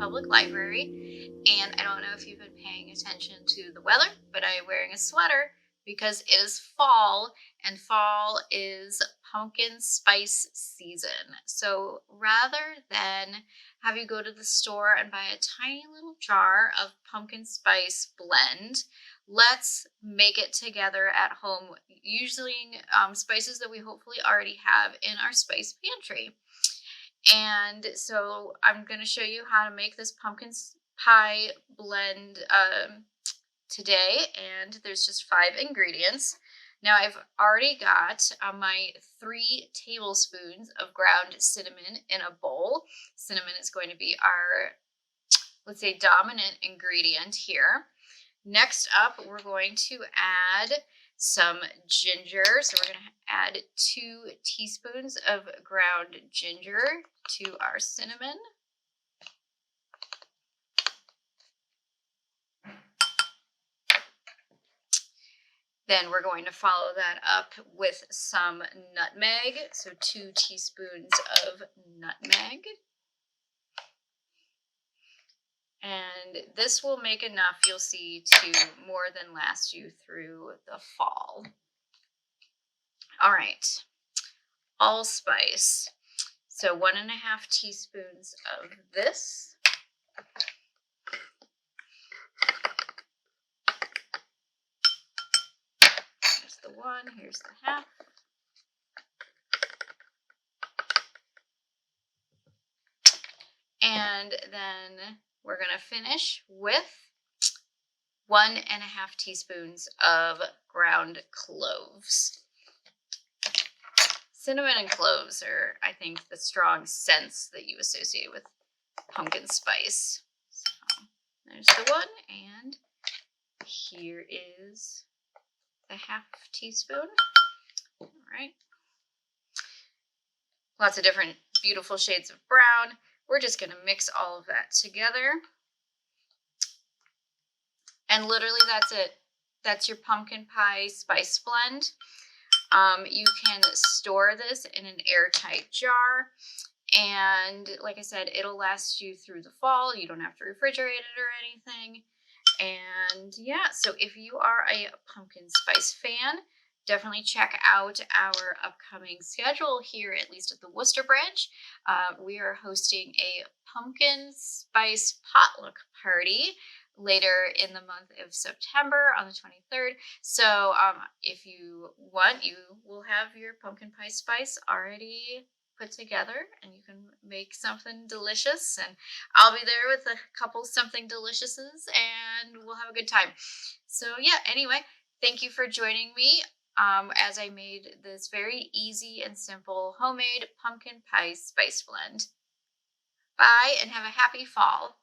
public library, and I don't know if you've been paying attention to the weather, but I'm wearing a sweater because it is fall, and fall is pumpkin spice season. So rather than have you go to the store and buy a tiny little jar of pumpkin spice blend, let's make it together at home using spices that we hopefully already have in our spice pantry. And so I'm going to show you how to make this pumpkin pie blend today. And there's just 5 ingredients. Now I've already got my 3 tablespoons of ground cinnamon in a bowl. Cinnamon is going to be our, let's say, dominant ingredient here. Next up, we're going to add some ginger. So we're going to add 2 teaspoons of ground ginger to our cinnamon. Then we're going to follow that up with some nutmeg. So 2 teaspoons of nutmeg. And this will make enough, you'll see, to more than last you through the fall. All right, allspice. So 1.5 teaspoons of this. Here's the 1, here's the half. And then we're going to finish with 1.5 teaspoons of ground cloves. Cinnamon and cloves are, I think, the strong scents that you associate with pumpkin spice. So there's the 1, and here is the 1/2 teaspoon. All right. Lots of different beautiful shades of brown. We're just going to mix all of that together. And literally that's it. That's your pumpkin pie spice blend. You can store this in an airtight jar. And like I said, it'll last you through the fall. You don't have to refrigerate it or anything. And yeah, so if you are a pumpkin spice fan, definitely check out our upcoming schedule here, at least at the Worcester branch. We are hosting a pumpkin spice potluck party later in the month of September on the 23rd. So if you want, you will have your pumpkin pie spice already put together and you can make something delicious, and I'll be there with a couple something deliciouses and we'll have a good time. So yeah, anyway, thank you for joining me as I made this very easy and simple homemade pumpkin pie spice blend. Bye and have a happy fall.